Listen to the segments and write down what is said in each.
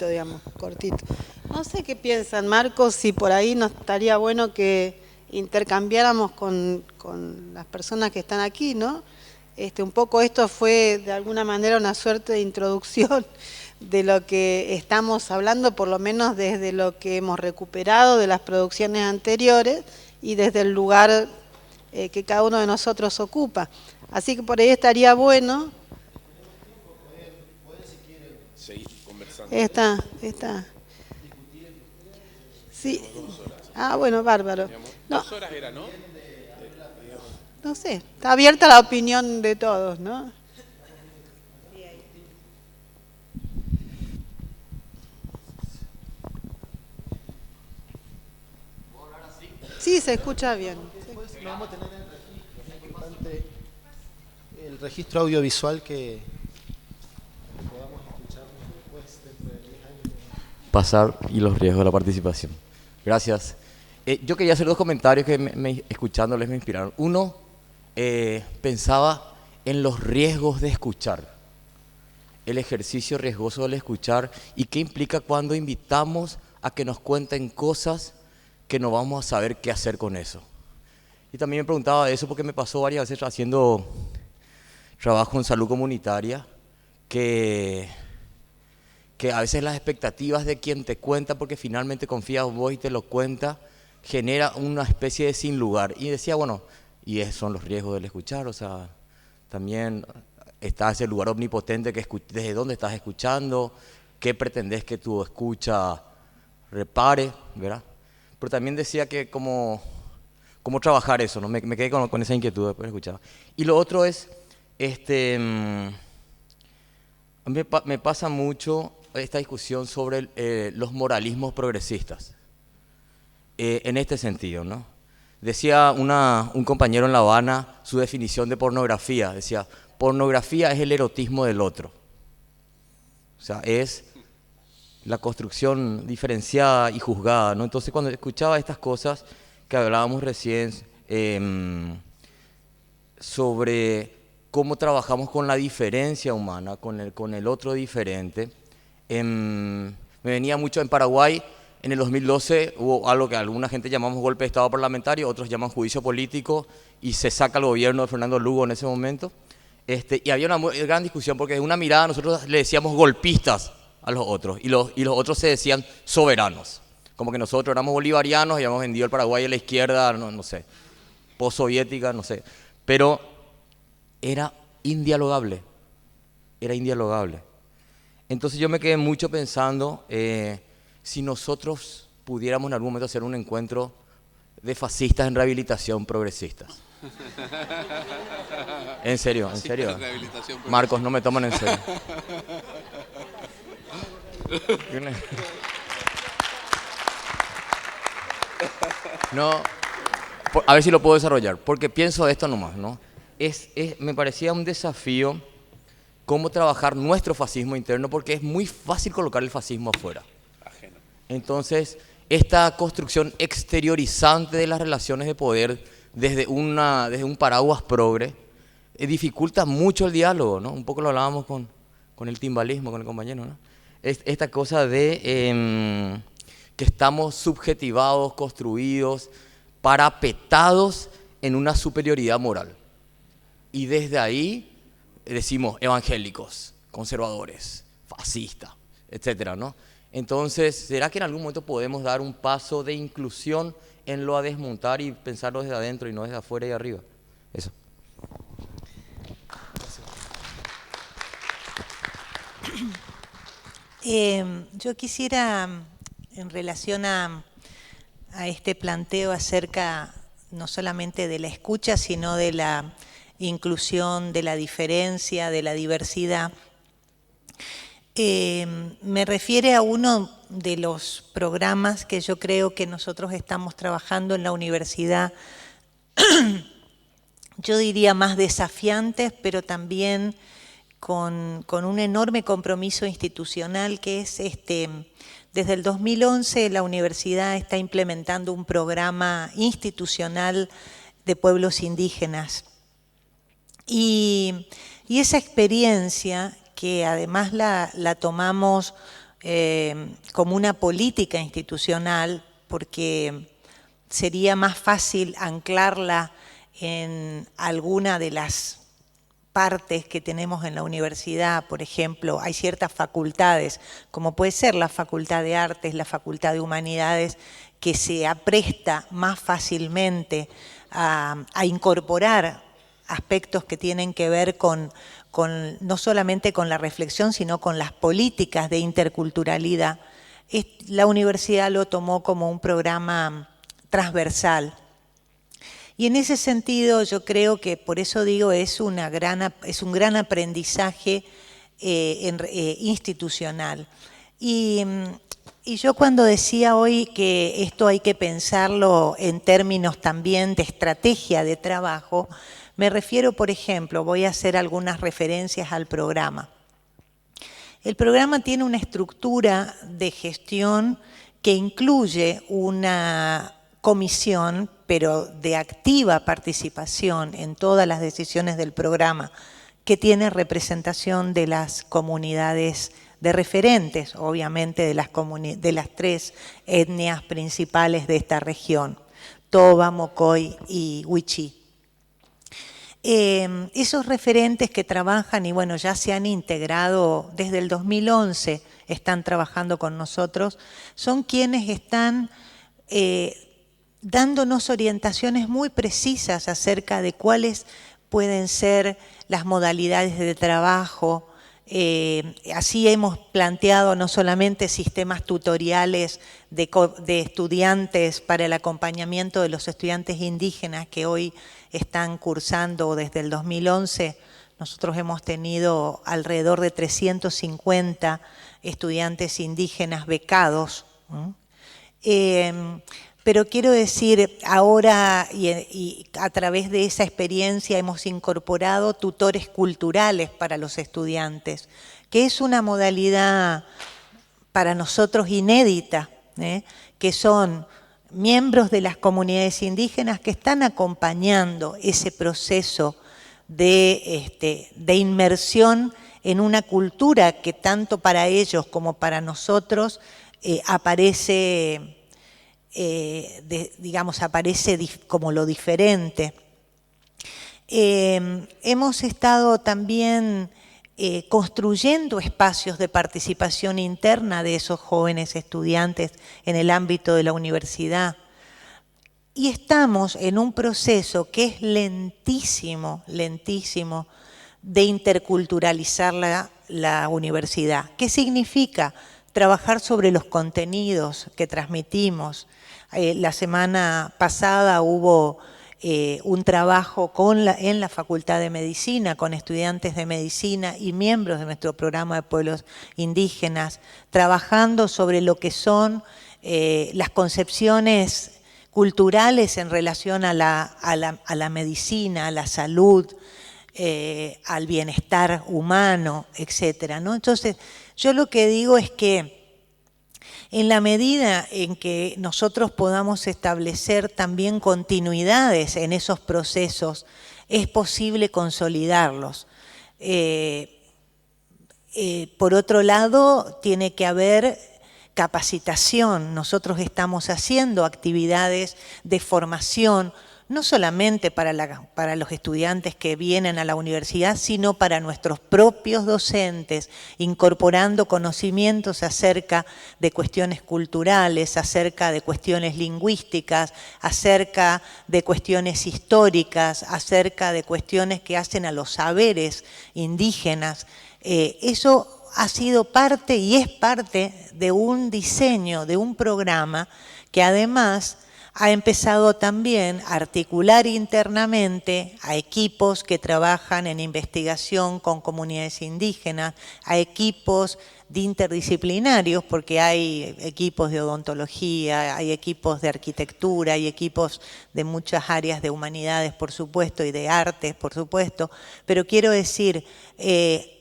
digamos, cortito. No sé qué piensan, Marcos, si por ahí nos estaría bueno que intercambiáramos con las personas que están aquí, ¿no? Un poco esto fue de alguna manera una suerte de introducción de lo que estamos hablando, por lo menos desde lo que hemos recuperado de las producciones anteriores y desde el lugar que cada uno de nosotros ocupa. Así que por ahí estaría bueno. Seguir conversando. Está. Sí. Ah, bueno, bárbaro. No, 2 horas era, ¿no? no sé, está abierta la opinión de todos, ¿no? Sí, se escucha bien. Después lo vamos a tener en el registro, es importante el registro audiovisual que podamos escucharnos después dentro de 10 años. Pasar y los riesgos de la participación. Gracias. Yo quería hacer 2 comentarios que escuchándoles me inspiraron. Uno, pensaba en los riesgos de escuchar, el ejercicio riesgoso del escuchar y qué implica cuando invitamos a que nos cuenten cosas que no vamos a saber qué hacer con eso. Y también me preguntaba eso porque me pasó varias veces haciendo trabajo en salud comunitaria que a veces las expectativas de quien te cuenta, porque finalmente confía en vos y te lo cuenta, genera una especie de sin lugar. Y decía, bueno, y esos son los riesgos del escuchar, o sea, también está ese lugar omnipotente que desde dónde estás escuchando, qué pretendés que tu escucha repare, ¿verdad? Pero también decía que cómo trabajar eso, ¿no? Me quedé con esa inquietud después de escuchar. Y lo otro es, me pasa mucho esta discusión sobre los moralismos progresistas, en este sentido, ¿no? Decía un compañero en La Habana su definición de pornografía, decía, pornografía es el erotismo del otro, o sea, es la construcción diferenciada y juzgada, ¿no? Entonces cuando escuchaba estas cosas que hablábamos recién sobre cómo trabajamos con la diferencia humana, con el otro diferente. Me venía mucho en Paraguay, en el 2012 hubo algo que alguna gente llamamos golpe de Estado parlamentario, otros llaman juicio político, y se saca el gobierno de Fernando Lugo en ese momento. Y había una gran discusión porque de una mirada nosotros le decíamos golpistas a los otros, y los otros se decían soberanos. Como que nosotros éramos bolivarianos y habíamos vendido el Paraguay a la izquierda, no sé, postsoviética, no sé. Pero era indialogable. Entonces yo me quedé mucho pensando si nosotros pudiéramos en algún momento hacer un encuentro de fascistas en rehabilitación progresistas. En serio. Marcos, no me toman en serio. No, a ver si lo puedo desarrollar, porque pienso esto nomás, ¿no? Me parecía un desafío cómo trabajar nuestro fascismo interno, porque es muy fácil colocar el fascismo afuera. Ajeno. Entonces, esta construcción exteriorizante de las relaciones de poder desde un paraguas progre dificulta mucho el diálogo, ¿no? Un poco lo hablábamos con el timbalismo, con el compañero, ¿no? Esta cosa de que estamos subjetivados, construidos, parapetados en una superioridad moral. Y desde ahí decimos evangélicos, conservadores, fascistas, etcétera, ¿no? Entonces, ¿será que en algún momento podemos dar un paso de inclusión en lo a desmontar y pensarlo desde adentro y no desde afuera y arriba? Eso. Yo quisiera, en relación a este planteo acerca no solamente de la escucha, sino de la inclusión, de la diferencia, de la diversidad, me refiere a uno de los programas que yo creo que nosotros estamos trabajando en la universidad, yo diría más desafiantes, pero también con un enorme compromiso institucional, que es desde el 2011 la universidad está implementando un programa institucional de pueblos indígenas. Y esa experiencia, que además la tomamos como una política institucional, porque sería más fácil anclarla en alguna de las partes que tenemos en la universidad. Por ejemplo, hay ciertas facultades, como puede ser la Facultad de Artes, la Facultad de Humanidades, que se apresta más fácilmente a incorporar aspectos que tienen que ver con no solamente con la reflexión, sino con las políticas de interculturalidad. La universidad lo tomó como un programa transversal. Y en ese sentido yo creo que, por eso digo, es un gran aprendizaje institucional. Y yo cuando decía hoy que esto hay que pensarlo en términos también de estrategia de trabajo, me refiero, por ejemplo, voy a hacer algunas referencias al programa. El programa tiene una estructura de gestión que incluye una comisión, pero de activa participación en todas las decisiones del programa, que tiene representación de las comunidades de referentes, obviamente de las 3 etnias principales de esta región, Toba, Mocoy y Wichí. Esos referentes que trabajan y bueno, ya se han integrado desde el 2011, están trabajando con nosotros, son quienes están dándonos orientaciones muy precisas acerca de cuáles pueden ser las modalidades de trabajo. Así hemos planteado no solamente sistemas tutoriales de estudiantes para el acompañamiento de los estudiantes indígenas que hoy están cursando desde el 2011. Nosotros hemos tenido alrededor de 350 estudiantes indígenas becados. Pero quiero decir, ahora y a través de esa experiencia hemos incorporado tutores culturales para los estudiantes, que es una modalidad para nosotros inédita, que son miembros de las comunidades indígenas que están acompañando ese proceso de inmersión en una cultura que tanto para ellos como para nosotros aparece como lo diferente. Hemos estado también construyendo espacios de participación interna de esos jóvenes estudiantes en el ámbito de la universidad. Y estamos en un proceso que es lentísimo, lentísimo, de interculturalizar la universidad. ¿Qué significa? Trabajar sobre los contenidos que transmitimos. La semana pasada hubo un trabajo en la Facultad de Medicina con estudiantes de medicina y miembros de nuestro programa de pueblos indígenas, trabajando sobre lo que son las concepciones culturales en relación a la medicina, a la salud, al bienestar humano, etcétera, ¿no? Entonces, yo lo que digo es que en la medida en que nosotros podamos establecer también continuidades en esos procesos, es posible consolidarlos. Por otro lado, tiene que haber capacitación. Nosotros estamos haciendo actividades de formación, no solamente para los estudiantes que vienen a la universidad, sino para nuestros propios docentes, incorporando conocimientos acerca de cuestiones culturales, acerca de cuestiones lingüísticas, acerca de cuestiones históricas, acerca de cuestiones que hacen a los saberes indígenas. Eso ha sido parte y es parte de un diseño, de un programa que además ha empezado también a articular internamente a equipos que trabajan en investigación con comunidades indígenas, a equipos de interdisciplinarios, porque hay equipos de odontología, hay equipos de arquitectura, hay equipos de muchas áreas de humanidades, por supuesto, y de artes, por supuesto, pero quiero decir,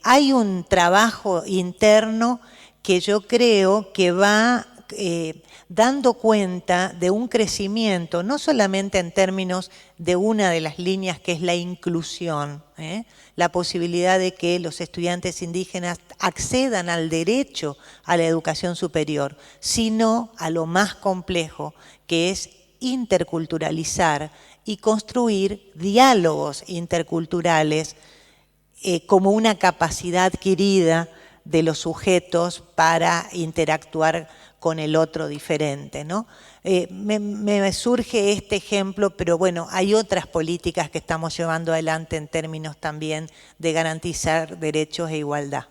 hay un trabajo interno que yo creo que va dando cuenta de un crecimiento, no solamente en términos de una de las líneas que es la inclusión, la posibilidad de que los estudiantes indígenas accedan al derecho a la educación superior, sino a lo más complejo, que es interculturalizar y construir diálogos interculturales como una capacidad adquirida de los sujetos para interactuar con el otro diferente, ¿no? Me surge este ejemplo, pero bueno, hay otras políticas que estamos llevando adelante en términos también de garantizar derechos e igualdad.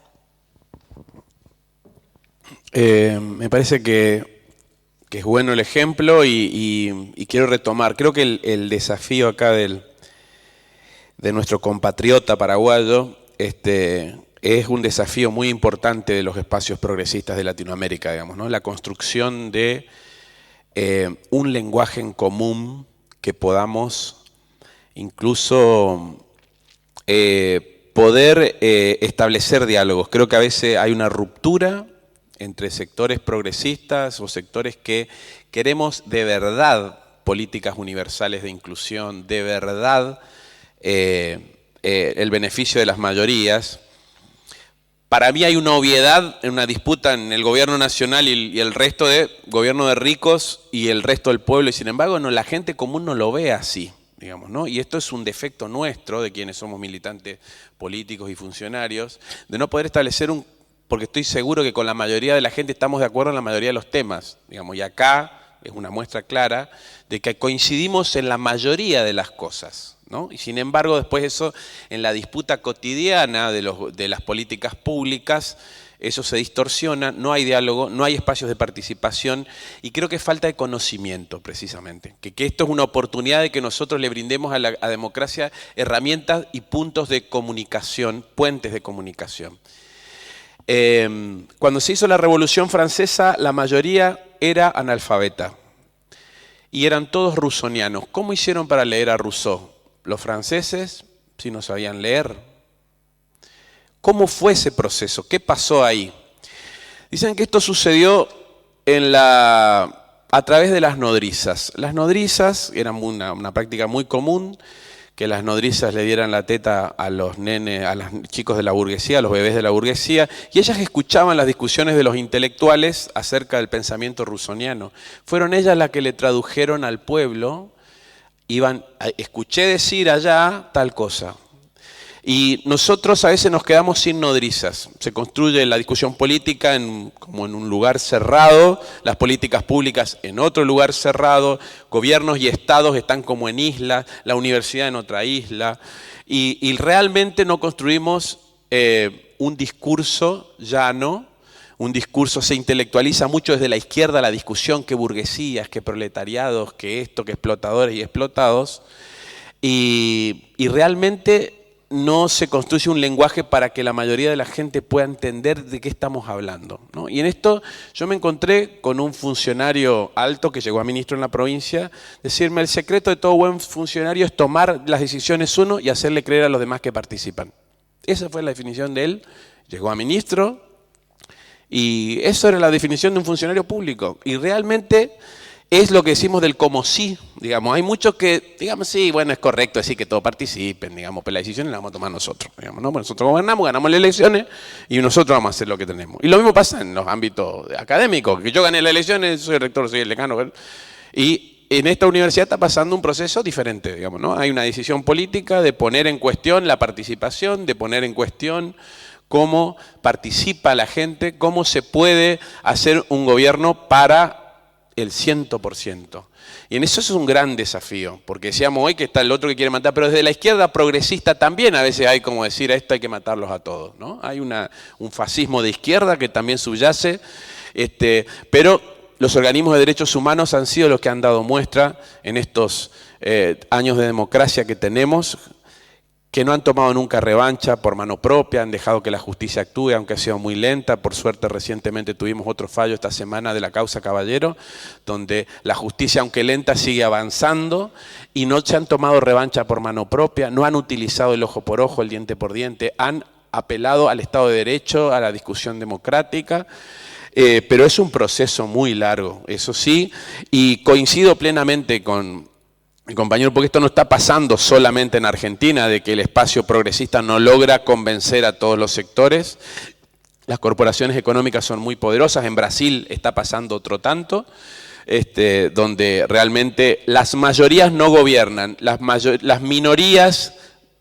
Me parece que es bueno el ejemplo y quiero retomar. Creo que el desafío acá de nuestro compatriota paraguayo es un desafío muy importante de los espacios progresistas de Latinoamérica, digamos, ¿no? La construcción de un lenguaje en común que podamos incluso poder establecer diálogos. Creo que a veces hay una ruptura entre sectores progresistas o sectores que queremos de verdad políticas universales de inclusión, de verdad el beneficio de las mayorías. Para mí hay una obviedad en una disputa en el gobierno nacional y el resto de gobierno de ricos y el resto del pueblo, y sin embargo no, la gente común no lo ve así, digamos, ¿no? Y esto es un defecto nuestro, de quienes somos militantes políticos y funcionarios, de no poder establecer porque estoy seguro que con la mayoría de la gente estamos de acuerdo en la mayoría de los temas, digamos, y acá es una muestra clara de que coincidimos en la mayoría de las cosas, ¿no? Y sin embargo, después eso, en la disputa cotidiana de las políticas públicas, eso se distorsiona, no hay diálogo, no hay espacios de participación, y creo que es falta de conocimiento, precisamente. Que esto es una oportunidad de que nosotros le brindemos a la democracia herramientas y puntos de comunicación, puentes de comunicación. Cuando se hizo la Revolución Francesa, la mayoría era analfabeta, y eran todos rusonianos. ¿Cómo hicieron para leer a Rousseau? Los franceses, si no sabían leer. ¿Cómo fue ese proceso? ¿Qué pasó ahí? Dicen que esto sucedió a través de las nodrizas. Las nodrizas eran una práctica muy común, que las nodrizas le dieran la teta a los nenes, a los chicos de la burguesía, a los bebés de la burguesía, y ellas escuchaban las discusiones de los intelectuales acerca del pensamiento rusoniano. Fueron ellas las que le tradujeron al pueblo. Escuché decir allá tal cosa. Y nosotros a veces nos quedamos sin nodrizas. Se construye la discusión política como en un lugar cerrado, las políticas públicas en otro lugar cerrado, gobiernos y estados están como en islas, la universidad en otra isla, y realmente no construimos un discurso llano. Un discurso se intelectualiza mucho desde la izquierda, la discusión, que burguesías, que proletariados, que esto, que explotadores y explotados, y realmente no se construye un lenguaje para que la mayoría de la gente pueda entender de qué estamos hablando, ¿no? Y en esto yo me encontré con un funcionario alto que llegó a ministro en la provincia, decirme: el secreto de todo buen funcionario es tomar las decisiones uno y hacerle creer a los demás que participan. Esa fue la definición de él. Llegó a ministro y eso era la definición de un funcionario público. Y realmente es lo que decimos del como sí, digamos. Hay muchos que, digamos, sí, bueno, es correcto decir que todos participen, digamos, pero las decisiones las vamos a tomar nosotros, digamos, ¿no? Porque nosotros gobernamos, ganamos las elecciones y nosotros vamos a hacer lo que tenemos. Y lo mismo pasa en los ámbitos académicos, que yo gané las elecciones, soy el rector, soy el decano, y en esta universidad está pasando un proceso diferente, digamos, ¿no? Hay una decisión política de poner en cuestión la participación, de poner en cuestión cómo participa la gente, cómo se puede hacer un gobierno para el 100%. Y en eso es un gran desafío, porque decíamos hoy que está el otro que quiere matar, pero desde la izquierda progresista también a veces hay como decir: a esto hay que matarlos a todos, ¿no? Hay un fascismo de izquierda que también subyace, pero los organismos de derechos humanos han sido los que han dado muestra en estos años de democracia que tenemos, que no han tomado nunca revancha por mano propia, han dejado que la justicia actúe, aunque ha sido muy lenta. Por suerte, recientemente tuvimos otro fallo esta semana de la causa Caballero, donde la justicia, aunque lenta, sigue avanzando, y no se han tomado revancha por mano propia, no han utilizado el ojo por ojo, el diente por diente, han apelado al Estado de Derecho, a la discusión democrática. Pero es un proceso muy largo, eso sí, y coincido plenamente con el compañero, porque esto no está pasando solamente en Argentina, de que el espacio progresista no logra convencer a todos los sectores. Las corporaciones económicas son muy poderosas, en Brasil está pasando otro tanto, donde realmente las mayorías no gobiernan, las minorías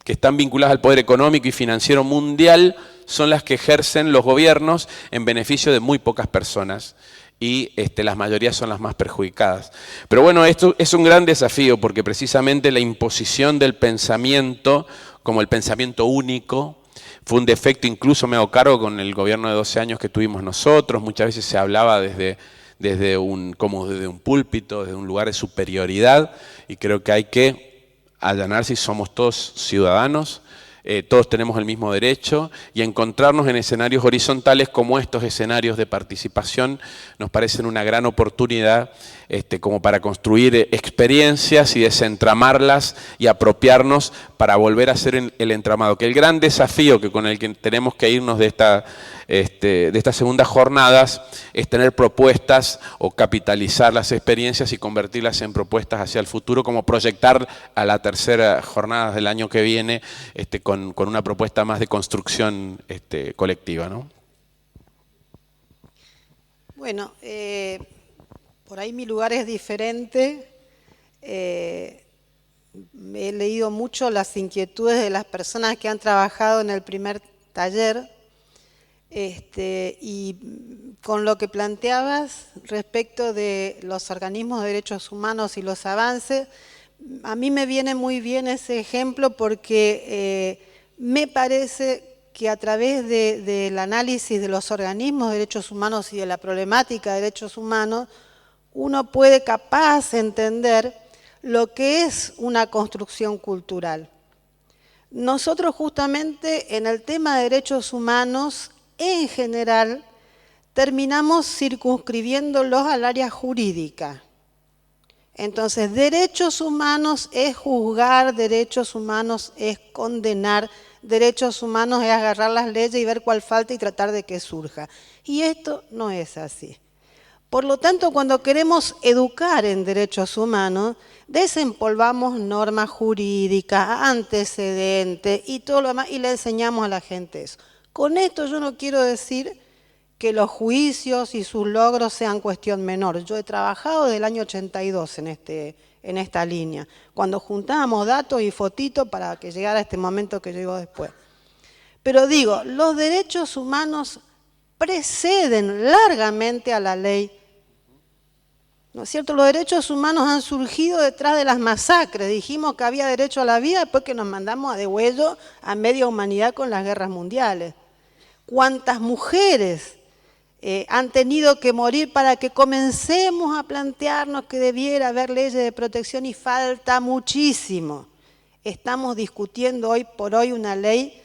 que están vinculadas al poder económico y financiero mundial son las que ejercen los gobiernos en beneficio de muy pocas personas y las mayorías son las más perjudicadas. Pero bueno, esto es un gran desafío porque precisamente la imposición del pensamiento como el pensamiento único fue un defecto, incluso me hago cargo con el gobierno de 12 años que tuvimos nosotros, muchas veces se hablaba desde un púlpito, desde un lugar de superioridad, y creo que hay que allanar si somos todos ciudadanos, todos tenemos el mismo derecho, y encontrarnos en escenarios horizontales como estos escenarios de participación nos parecen una gran oportunidad como para construir experiencias y desentramarlas y apropiarnos para volver a ser el entramado. Que el gran desafío con el que tenemos que irnos de estas segundas jornadas es tener propuestas o capitalizar las experiencias y convertirlas en propuestas hacia el futuro, como proyectar a la tercera jornada del año que viene con una propuesta más de construcción colectiva, ¿no? Bueno, por ahí mi lugar es diferente. He leído mucho las inquietudes de las personas que han trabajado en el primer taller y con lo que planteabas respecto de los organismos de derechos humanos y los avances, a mí me viene muy bien ese ejemplo porque me parece que a través del análisis de los organismos de derechos humanos y de la problemática de derechos humanos, uno puede capaz entender lo que es una construcción cultural. Nosotros justamente en el tema de derechos humanos, en general, terminamos circunscribiéndolos al área jurídica. Entonces, derechos humanos es juzgar, derechos humanos es condenar, derechos humanos es agarrar las leyes y ver cuál falta y tratar de que surja. Y esto no es así. Por lo tanto, cuando queremos educar en derechos humanos, desempolvamos normas jurídicas, antecedentes y todo lo demás y le enseñamos a la gente eso. Con esto yo no quiero decir que los juicios y sus logros sean cuestión menor. Yo he trabajado desde el año 82 en esta línea, cuando juntábamos datos y fotitos para que llegara este momento que llegó después. Pero digo, los derechos humanos preceden largamente a la ley. ¿No es cierto? Los derechos humanos han surgido detrás de las masacres. Dijimos que había derecho a la vida después que nos mandamos a degüello a media humanidad con las guerras mundiales. ¿Cuántas mujeres han tenido que morir para que comencemos a plantearnos que debiera haber leyes de protección? Y falta muchísimo. Estamos discutiendo hoy por hoy una ley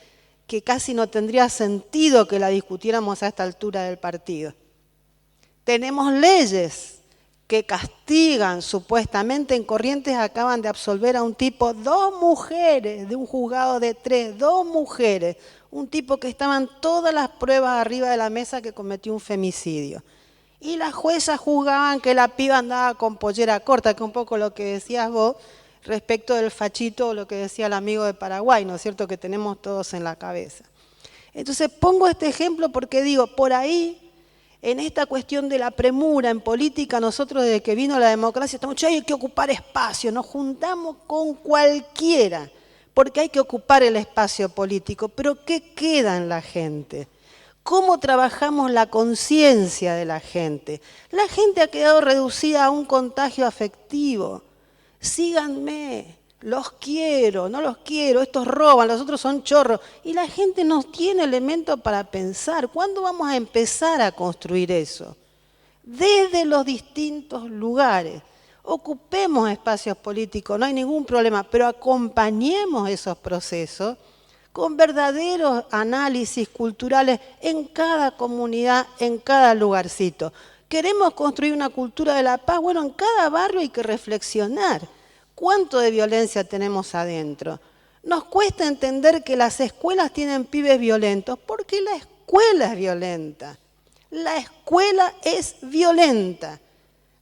que casi no tendría sentido que la discutiéramos a esta altura del partido. Tenemos leyes que castigan supuestamente. En Corrientes acaban de absolver a un tipo, 2 mujeres de un juzgado de 3, 2 mujeres, un tipo que estaban todas las pruebas arriba de la mesa que cometió un femicidio. Y las juezas juzgaban que la piba andaba con pollera corta, que es un poco lo que decías vos respecto del fachito, o lo que decía el amigo de Paraguay, ¿no es cierto?, que tenemos todos en la cabeza. Entonces pongo este ejemplo porque digo, por ahí, en esta cuestión de la premura en política, nosotros desde que vino la democracia estamos diciendo, hay que ocupar espacio, nos juntamos con cualquiera, porque hay que ocupar el espacio político, pero ¿qué queda en la gente? ¿Cómo trabajamos la conciencia de la gente? La gente ha quedado reducida a un contagio afectivo. Síganme, los quiero, no los quiero, estos roban, los otros son chorros. Y la gente no tiene elementos para pensar. ¿Cuándo vamos a empezar a construir eso? Desde los distintos lugares. Ocupemos espacios políticos, no hay ningún problema, pero acompañemos esos procesos con verdaderos análisis culturales en cada comunidad, en cada lugarcito. ¿Queremos construir una cultura de la paz? Bueno, en cada barrio hay que reflexionar. ¿Cuánto de violencia tenemos adentro? Nos cuesta entender que las escuelas tienen pibes violentos porque la escuela es violenta. La escuela es violenta.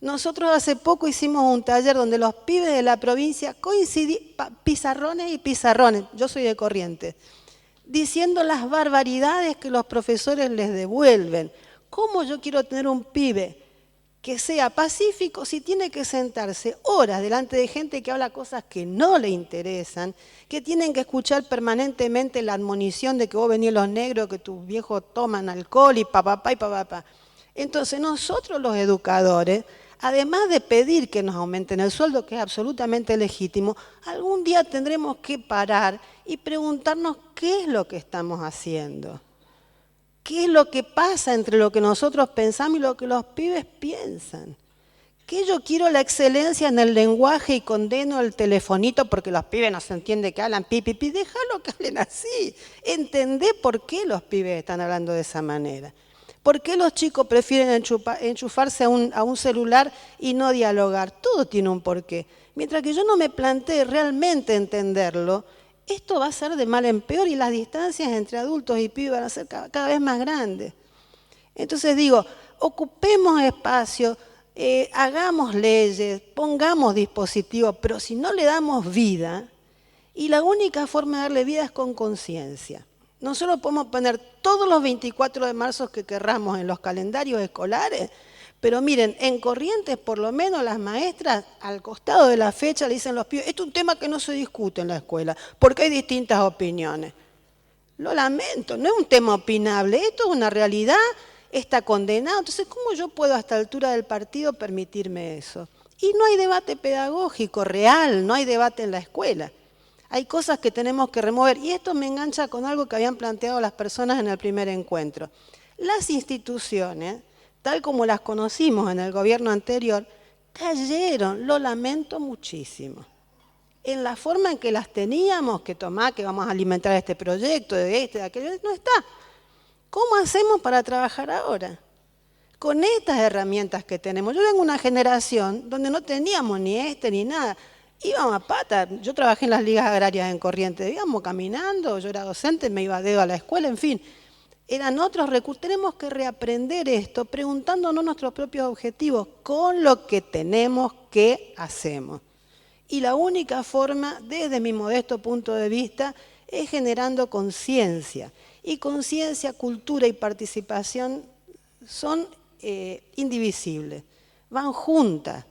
Nosotros hace poco hicimos un taller donde los pibes de la provincia pizarrones y pizarrones, yo soy de Corrientes, diciendo las barbaridades que los profesores les devuelven. ¿Cómo yo quiero tener un pibe que sea pacífico si tiene que sentarse horas delante de gente que habla cosas que no le interesan, que tienen que escuchar permanentemente la admonición de que vos venís los negros, que tus viejos toman alcohol y papá y papá? Entonces nosotros los educadores, además de pedir que nos aumenten el sueldo, que es absolutamente legítimo, algún día tendremos que parar y preguntarnos qué es lo que estamos haciendo. ¿Qué es lo que pasa entre lo que nosotros pensamos y lo que los pibes piensan? Que yo quiero la excelencia en el lenguaje y condeno el telefonito porque los pibes no se entiende que hablan pi. Déjalo que hablen así. Entendé por qué los pibes están hablando de esa manera. ¿Por qué los chicos prefieren enchufarse a un celular y no dialogar? Todo tiene un porqué. Mientras que yo no me plantee realmente entenderlo, esto va a ser de mal en peor y las distancias entre adultos y pibes van a ser cada vez más grandes. Entonces digo, ocupemos espacio, hagamos leyes, pongamos dispositivos, pero si no le damos vida, y la única forma de darle vida es con conciencia. Nosotros podemos poner todos los 24 de marzo que querramos en los calendarios escolares, pero miren, en Corrientes por lo menos las maestras al costado de la fecha le dicen a los pibes, esto es un tema que no se discute en la escuela, porque hay distintas opiniones. Lo lamento, no es un tema opinable, esto es una realidad, está condenado. Entonces, ¿cómo yo puedo a esta altura del partido permitirme eso? Y no hay debate pedagógico real, no hay debate en la escuela. Hay cosas que tenemos que remover y esto me engancha con algo que habían planteado las personas en el primer encuentro. Las instituciones, tal como las conocimos en el gobierno anterior, cayeron, lo lamento muchísimo. En la forma en que las teníamos que tomar, que vamos a alimentar este proyecto, de aquello, no está. ¿Cómo hacemos para trabajar ahora? Con estas herramientas que tenemos. Yo vengo de una generación donde no teníamos ni ni nada. Íbamos a pata, yo trabajé en las ligas agrarias en Corrientes, íbamos caminando, yo era docente, me iba a dedo a la escuela, en fin. Eran otros recursos. Tenemos que reaprender esto preguntándonos nuestros propios objetivos con lo que tenemos que hacemos. Y la única forma, desde mi modesto punto de vista, es generando conciencia. Y conciencia, cultura y participación son indivisibles, van juntas.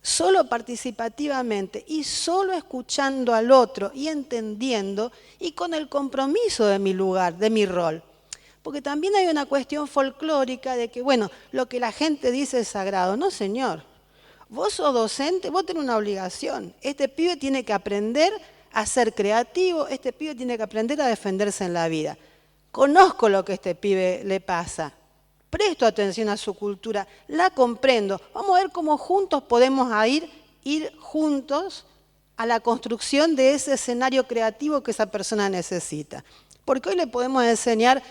Solo participativamente y solo escuchando al otro y entendiendo y con el compromiso de mi lugar, de mi rol. Porque también hay una cuestión folclórica de que, bueno, lo que la gente dice es sagrado. No, señor. Vos sos docente, vos tenés una obligación. Este pibe tiene que aprender a ser creativo, este pibe tiene que aprender a defenderse en la vida. Conozco lo que a este pibe le pasa. Presto atención a su cultura, la comprendo. Vamos a ver cómo juntos podemos ir juntos a la construcción de ese escenario creativo que esa persona necesita. Porque hoy le podemos enseñar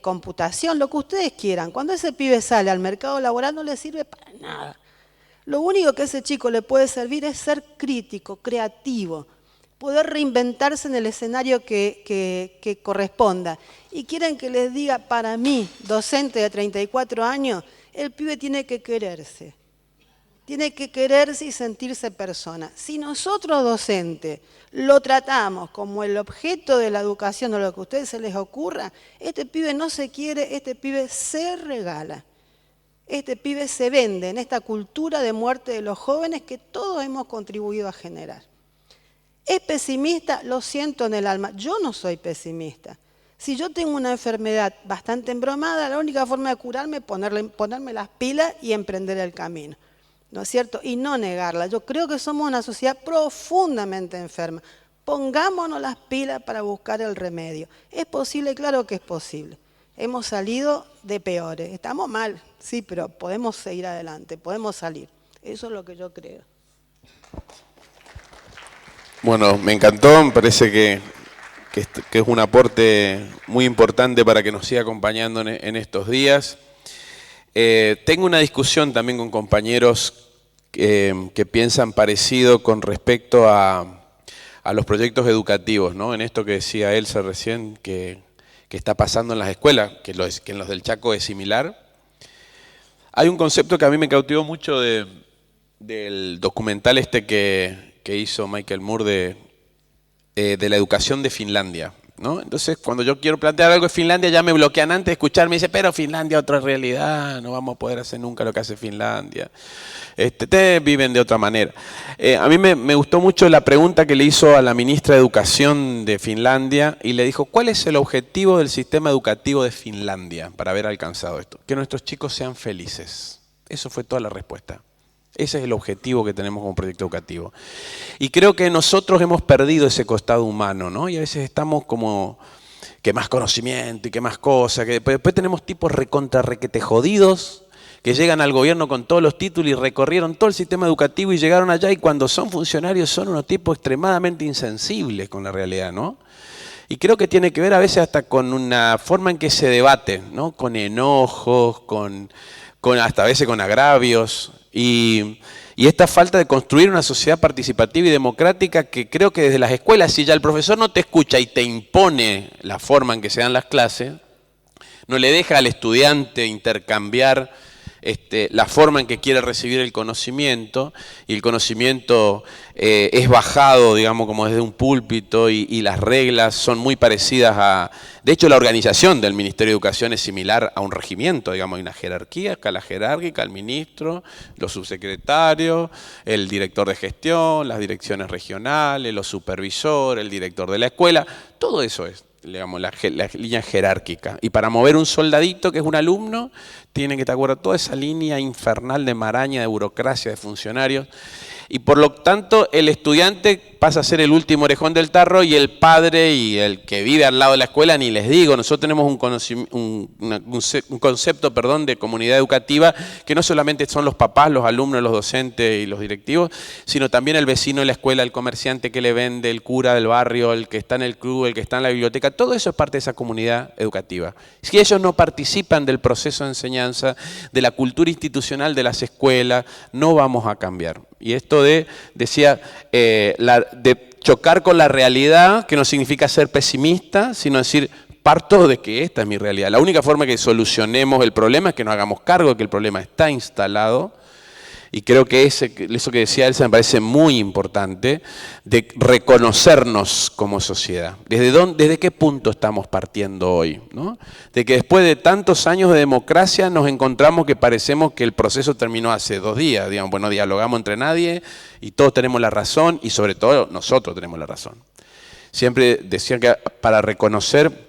computación, lo que ustedes quieran. Cuando ese pibe sale al mercado laboral no le sirve para nada. Lo único que a ese chico le puede servir es ser crítico, creativo, poder reinventarse en el escenario que corresponda. Y quieren que les diga, para mí, docente de 34 años, el pibe tiene que quererse. Tiene que quererse y sentirse persona. Si nosotros docentes lo tratamos como el objeto de la educación o lo que a ustedes se les ocurra, este pibe no se quiere, este pibe se regala. Este pibe se vende en esta cultura de muerte de los jóvenes que todos hemos contribuido a generar. ¿Es pesimista? Lo siento en el alma. Yo no soy pesimista. Si yo tengo una enfermedad bastante embromada, la única forma de curarme es ponerme las pilas y emprender el camino. ¿No es cierto? Y no negarla. Yo creo que somos una sociedad profundamente enferma. Pongámonos las pilas para buscar el remedio. ¿Es posible? Claro que es posible. Hemos salido de peores. Estamos mal, sí, pero podemos seguir adelante, podemos salir. Eso es lo que yo creo. Bueno, me encantó, me parece que es un aporte muy importante para que nos siga acompañando en estos días. Tengo una discusión también con compañeros que piensan parecido con respecto a los proyectos educativos, ¿no? En esto que decía Elsa recién, que que está pasando en las escuelas, que en los del Chaco es similar. Hay un concepto que a mí me cautivó mucho del documental que hizo Michael Moore de la educación de Finlandia, ¿no? Entonces, cuando yo quiero plantear algo de Finlandia, ya me bloquean antes de escuchar, me dice, pero Finlandia es otra realidad, no vamos a poder hacer nunca lo que hace Finlandia. Ustedes viven de otra manera. A mí me gustó mucho la pregunta que le hizo a la ministra de Educación de Finlandia y le dijo, ¿cuál es el objetivo del sistema educativo de Finlandia para haber alcanzado esto? Que nuestros chicos sean felices. Eso fue toda la respuesta. Ese es el objetivo que tenemos como proyecto educativo. Y creo que nosotros hemos perdido ese costado humano, ¿no? Y a veces estamos como, que más conocimiento y que más cosas, que después tenemos tipos requete jodidos, que llegan al gobierno con todos los títulos y recorrieron todo el sistema educativo y llegaron allá y cuando son funcionarios son unos tipos extremadamente insensibles con la realidad, ¿no? Y creo que tiene que ver a veces hasta con una forma en que se debate, ¿no? Con enojos, hasta a veces con agravios. Y esta falta de construir una sociedad participativa y democrática que creo que desde las escuelas, si ya el profesor no te escucha y te impone la forma en que se dan las clases, no le deja al estudiante intercambiar la forma en que quiere recibir el conocimiento, y el conocimiento es bajado, digamos, como desde un púlpito, y las reglas son muy parecidas a... De hecho, la organización del Ministerio de Educación es similar a un regimiento, digamos, hay una jerarquía, escala jerárquica, el ministro, los subsecretarios, el director de gestión, las direcciones regionales, los supervisores, el director de la escuela, todo eso es, digamos, la línea jerárquica. Y para mover un soldadito que es un alumno, tiene que estar de acuerdo a toda esa línea infernal de maraña, de burocracia, de funcionarios. Y por lo tanto, el estudiante pasa a ser el último orejón del tarro y el padre y el que vive al lado de la escuela, ni les digo. Nosotros tenemos un concepto de comunidad educativa que no solamente son los papás, los alumnos, los docentes y los directivos, sino también el vecino de la escuela, el comerciante que le vende, el cura del barrio, el que está en el club, el que está en la biblioteca. Todo eso es parte de esa comunidad educativa. Si ellos no participan del proceso de enseñanza, de la cultura institucional de las escuelas, no vamos a cambiar. Y esto de chocar con la realidad, que no significa ser pesimista, sino decir, parto de que esta es mi realidad. La única forma que solucionemos el problema es que nos hagamos cargo de que el problema está instalado. Y creo que eso que decía Elsa me parece muy importante, de reconocernos como sociedad. ¿Desde qué punto estamos partiendo hoy, ¿no? De que después de tantos años de democracia nos encontramos que parecemos que el proceso terminó hace 2 días. Digamos, pues no dialogamos entre nadie y todos tenemos la razón y sobre todo nosotros tenemos la razón. Siempre decían que para reconocer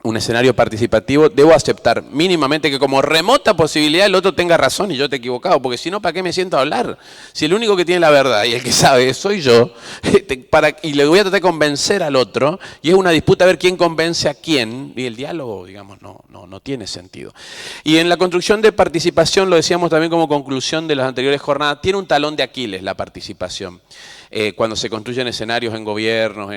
un escenario participativo, debo aceptar mínimamente que como remota posibilidad el otro tenga razón y yo te he equivocado, porque si no, ¿para qué me siento a hablar? Si el único que tiene la verdad y el que sabe soy yo, y le voy a tratar de convencer al otro, y es una disputa a ver quién convence a quién, y el diálogo, digamos, no tiene sentido. Y en la construcción de participación, lo decíamos también como conclusión de las anteriores jornadas, tiene un talón de Aquiles la participación, cuando se construyen escenarios en gobiernos,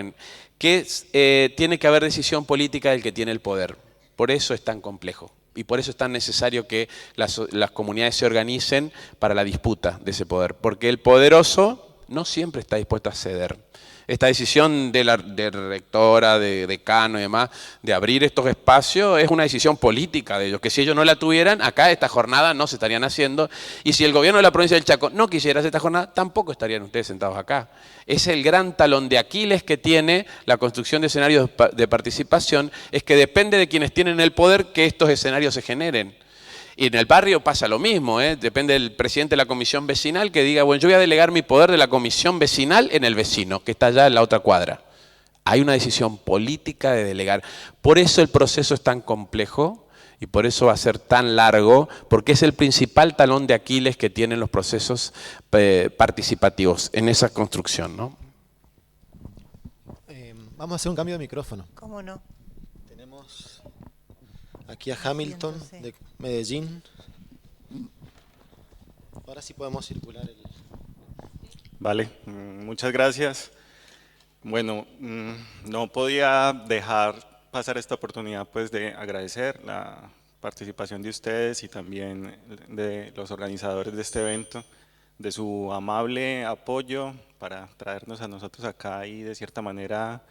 que tiene que haber decisión política del que tiene el poder. Por eso es tan complejo y por eso es tan necesario que las comunidades se organicen para la disputa de ese poder. Porque el poderoso no siempre está dispuesto a ceder. Esta decisión de rectora, de decano y demás, de abrir estos espacios, es una decisión política de ellos, que si ellos no la tuvieran, acá esta jornada no se estarían haciendo, y si el gobierno de la provincia del Chaco no quisiera hacer esta jornada, tampoco estarían ustedes sentados acá. Es el gran talón de Aquiles que tiene la construcción de escenarios de participación, es que depende de quienes tienen el poder que estos escenarios se generen. Y en el barrio pasa lo mismo, depende del presidente de la comisión vecinal que diga, bueno, yo voy a delegar mi poder de la comisión vecinal en el vecino, que está allá en la otra cuadra. Hay una decisión política de delegar. Por eso el proceso es tan complejo y por eso va a ser tan largo, porque es el principal talón de Aquiles que tienen los procesos participativos en esa construcción, ¿no? Vamos a hacer un cambio de micrófono. ¿Cómo no? Tenemos aquí a Hamilton de Medellín. Ahora sí podemos circular el... Vale, muchas gracias. Bueno, no podía dejar pasar esta oportunidad pues de agradecer la participación de ustedes y también de los organizadores de este evento, de su amable apoyo para traernos a nosotros acá y de cierta manera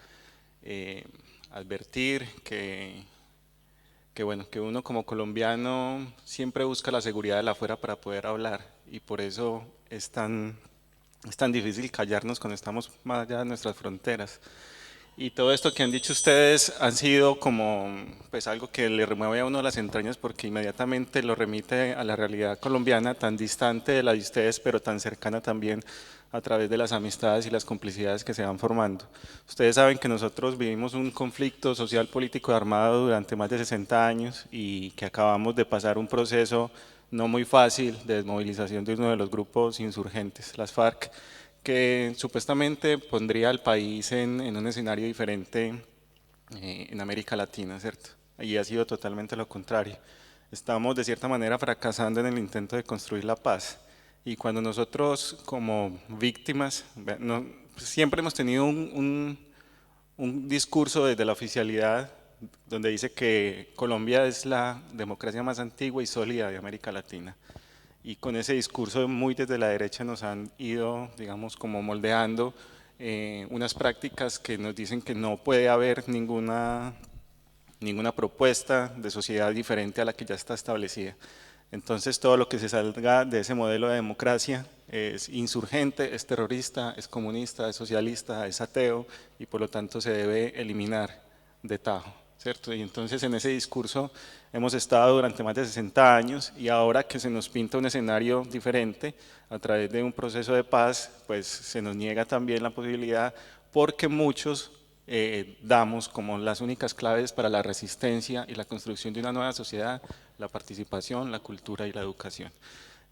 advertir que bueno, que uno como colombiano siempre busca la seguridad de la afuera para poder hablar, y por eso es tan difícil callarnos cuando estamos más allá de nuestras fronteras. Y todo esto que han dicho ustedes han sido como pues algo que le remueve a uno las entrañas, porque inmediatamente lo remite a la realidad colombiana, tan distante de la de ustedes, pero tan cercana también a través de las amistades y las complicidades que se van formando. Ustedes saben que nosotros vivimos un conflicto social, político y armado durante más de 60 años, y que acabamos de pasar un proceso no muy fácil de desmovilización de uno de los grupos insurgentes, las FARC, que supuestamente pondría al país en un escenario diferente en América Latina, ¿cierto? Y ha sido totalmente lo contrario. Estamos de cierta manera fracasando en el intento de construir la paz. Y cuando nosotros como víctimas, siempre hemos tenido un discurso desde la oficialidad donde dice que Colombia es la democracia más antigua y sólida de América Latina. Y con ese discurso muy desde la derecha nos han ido, digamos, como moldeando unas prácticas que nos dicen que no puede haber ninguna propuesta de sociedad diferente a la que ya está establecida. Entonces todo lo que se salga de ese modelo de democracia es insurgente, es terrorista, es comunista, es socialista, es ateo, y por lo tanto se debe eliminar de tajo, ¿cierto? Y entonces en ese discurso hemos estado durante más de 60 años, y ahora que se nos pinta un escenario diferente a través de un proceso de paz, pues se nos niega también la posibilidad, porque muchos damos como las únicas claves para la resistencia y la construcción de una nueva sociedad la participación, la cultura y la educación.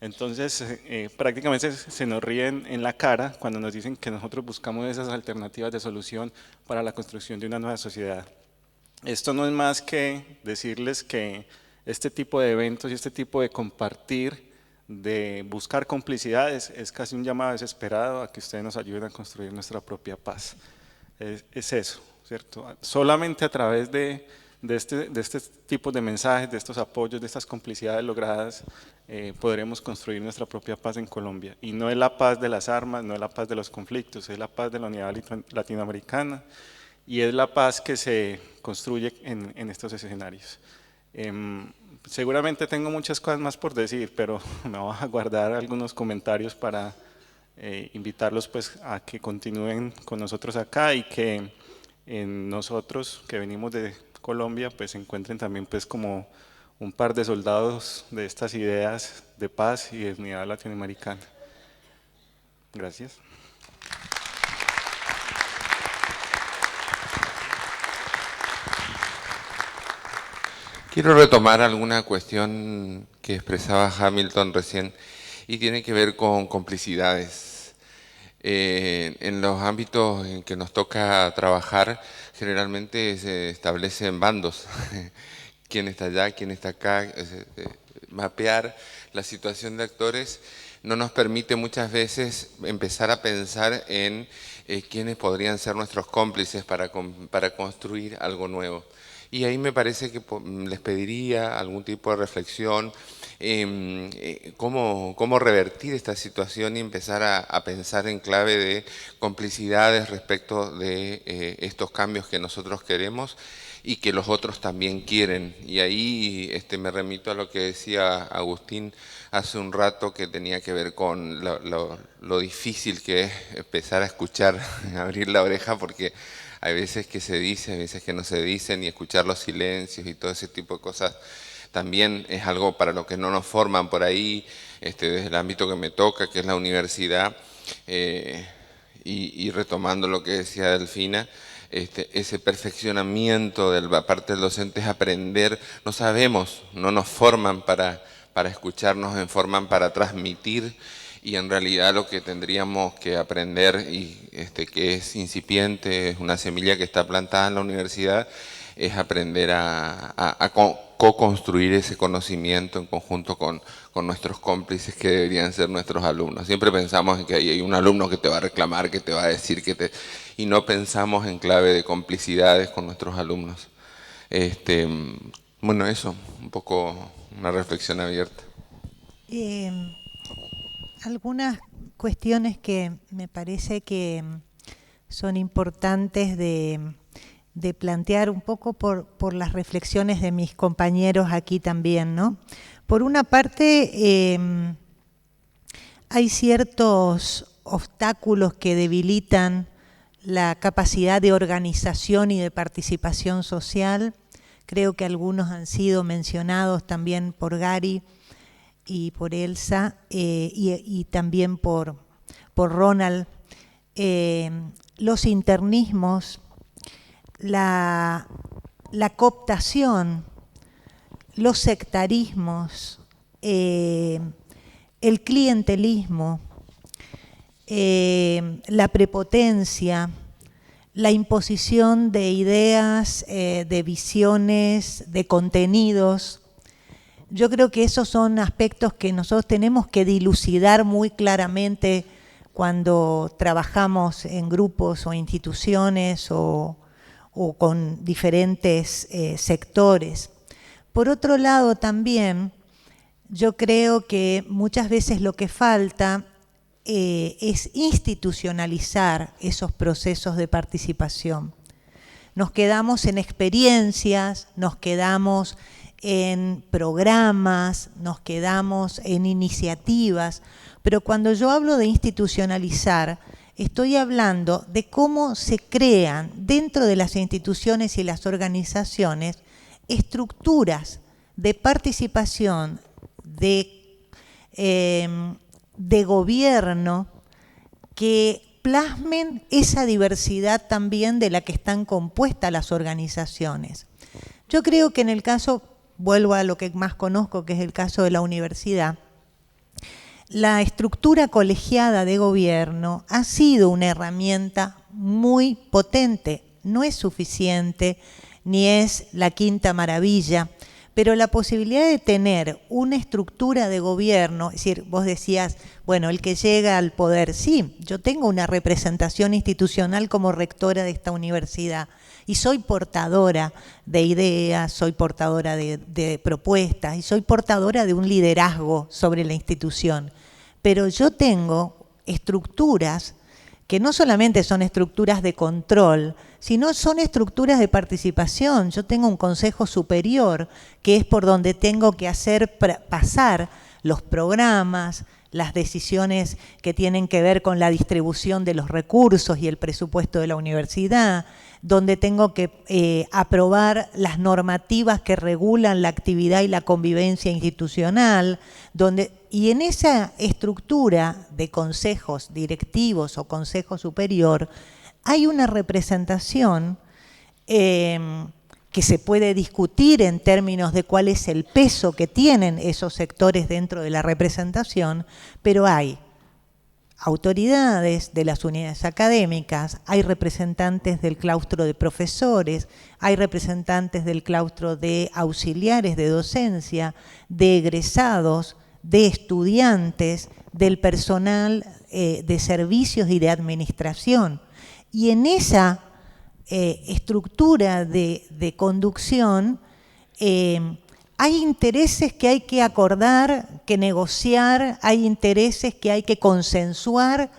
Entonces, prácticamente se nos ríen en la cara cuando nos dicen que nosotros buscamos esas alternativas de solución para la construcción de una nueva sociedad. Esto no es más que decirles que este tipo de eventos y este tipo de compartir, de buscar complicidades, es casi un llamado desesperado a que ustedes nos ayuden a construir nuestra propia paz. Es eso, ¿cierto? Solamente a través de este tipo de mensajes, de estos apoyos, de estas complicidades logradas, podremos construir nuestra propia paz en Colombia. Y no es la paz de las armas, no es la paz de los conflictos, es la paz de la unidad latinoamericana, y es la paz que se construye en estos escenarios. Seguramente tengo muchas cosas más por decir, pero me voy a guardar algunos comentarios para invitarlos pues a que continúen con nosotros acá, y que nosotros que venimos de Colombia pues encuentren también pues como un par de soldados de estas ideas de paz y de unidad latinoamericana. Gracias. Quiero retomar alguna cuestión que expresaba Hamilton recién, y tiene que ver con complicidades. En los ámbitos en que nos toca trabajar, generalmente se establecen bandos. Quién está allá, quién está acá. Mapear la situación de actores no nos permite muchas veces empezar a pensar en quiénes podrían ser nuestros cómplices para construir algo nuevo. Y ahí me parece que les pediría algún tipo de reflexión, cómo revertir esta situación y empezar a pensar en clave de complicidades respecto de estos cambios que nosotros queremos y que los otros también quieren. Y ahí me remito a lo que decía Agustín hace un rato, que tenía que ver con lo difícil que es empezar a escuchar, abrir la oreja, porque hay veces que se dice, hay veces que no se dicen, y escuchar los silencios y todo ese tipo de cosas también es algo para lo que no nos forman por ahí, desde el ámbito que me toca, que es la universidad, y retomando lo que decía Delfina, ese perfeccionamiento de la parte del docente es aprender. No sabemos, no nos forman para escuchar, nos forman para transmitir, y en realidad lo que tendríamos que aprender, y que es incipiente, es una semilla que está plantada en la universidad, es aprender a co-construir ese conocimiento en conjunto con nuestros cómplices, que deberían ser nuestros alumnos. Siempre pensamos en que hay un alumno que te va a reclamar, que te va a decir, y no pensamos en clave de complicidades con nuestros alumnos. Bueno, eso, un poco una reflexión abierta. Algunas cuestiones que me parece que son importantes de de plantear un poco por las reflexiones de mis compañeros aquí también, ¿no? Por una parte, hay ciertos obstáculos que debilitan la capacidad de organización y de participación social. Creo que algunos han sido mencionados también por Gary y por Elsa y también por Ronald. Los internismos, la cooptación, los sectarismos, el clientelismo, la prepotencia, la imposición de ideas, de visiones, de contenidos. Yo creo que esos son aspectos que nosotros tenemos que dilucidar muy claramente cuando trabajamos en grupos o instituciones o con diferentes sectores. Por otro lado también, yo creo que muchas veces lo que falta es institucionalizar esos procesos de participación. Nos quedamos en experiencias, nos quedamos en programas, nos quedamos en iniciativas, pero cuando yo hablo de institucionalizar, estoy hablando de cómo se crean dentro de las instituciones y las organizaciones estructuras de participación, de gobierno que plasmen esa diversidad también de la que están compuestas las organizaciones. Yo creo que en el caso, vuelvo a lo que más conozco, que es el caso de la universidad, la estructura colegiada de gobierno ha sido una herramienta muy potente. No es suficiente, ni es la quinta maravilla, pero la posibilidad de tener una estructura de gobierno, es decir, vos decías, bueno, el que llega al poder, sí, yo tengo una representación institucional como rectora de esta universidad y soy portadora de ideas, soy portadora de propuestas y soy portadora de un liderazgo sobre la institución. Pero yo tengo estructuras que no solamente son estructuras de control, sino son estructuras de participación. Yo tengo un consejo superior, que es por donde tengo que hacer pasar los programas, las decisiones que tienen que ver con la distribución de los recursos y el presupuesto de la universidad, donde tengo que aprobar las normativas que regulan la actividad y la convivencia institucional, y en esa estructura de consejos directivos o consejo superior hay una representación que se puede discutir en términos de cuál es el peso que tienen esos sectores dentro de la representación, pero hay autoridades de las unidades académicas, hay representantes del claustro de profesores, hay representantes del claustro de auxiliares de docencia, de egresados, de estudiantes, del personal de servicios y de administración. Y en esa estructura de conducción hay intereses que hay que acordar, que negociar, hay intereses que hay que consensuar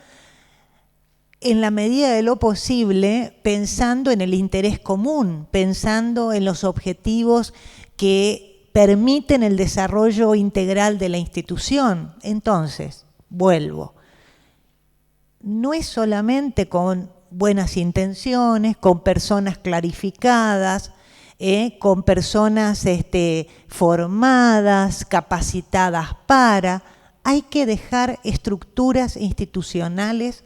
en la medida de lo posible, pensando en el interés común, pensando en los objetivos que permiten el desarrollo integral de la institución. Entonces, vuelvo, no es solamente con buenas intenciones, con personas clarificadas, con personas formadas, capacitadas hay que dejar estructuras institucionales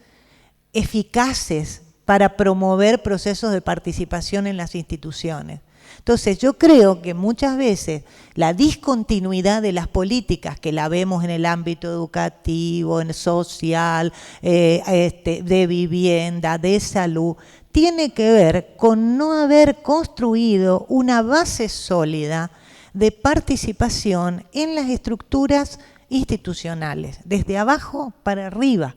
eficaces para promover procesos de participación en las instituciones. Entonces yo creo que muchas veces la discontinuidad de las políticas, que la vemos en el ámbito educativo, en el social, de vivienda, de salud, tiene que ver con no haber construido una base sólida de participación en las estructuras institucionales, desde abajo para arriba.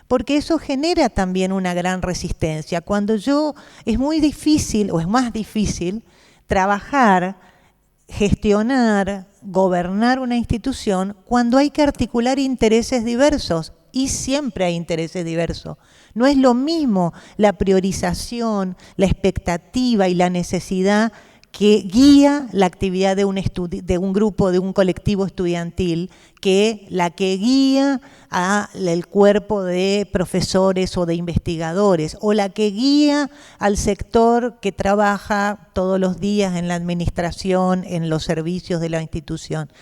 Porque eso genera también una gran resistencia. Cuando es muy difícil, o es más difícil, trabajar, gestionar, gobernar una institución cuando hay que articular intereses diversos y siempre hay intereses diversos. No es lo mismo la priorización, la expectativa y la necesidad que guía la actividad de un grupo, de un colectivo estudiantil, que la que guía al cuerpo de profesores o de investigadores, o la que guía al sector que trabaja todos los días en la administración, en los servicios de la institución.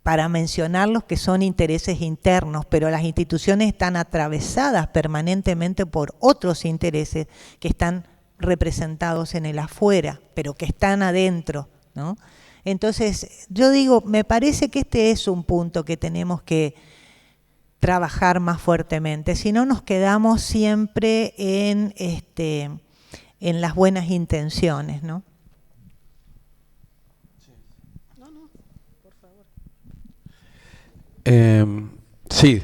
Para mencionar los que son intereses internos, pero las instituciones están atravesadas permanentemente por otros intereses que están representados en el afuera, pero que están adentro, ¿no? Entonces, yo digo, me parece que este es un punto que tenemos que trabajar más fuertemente, si no nos quedamos siempre en las buenas intenciones, ¿no? Sí,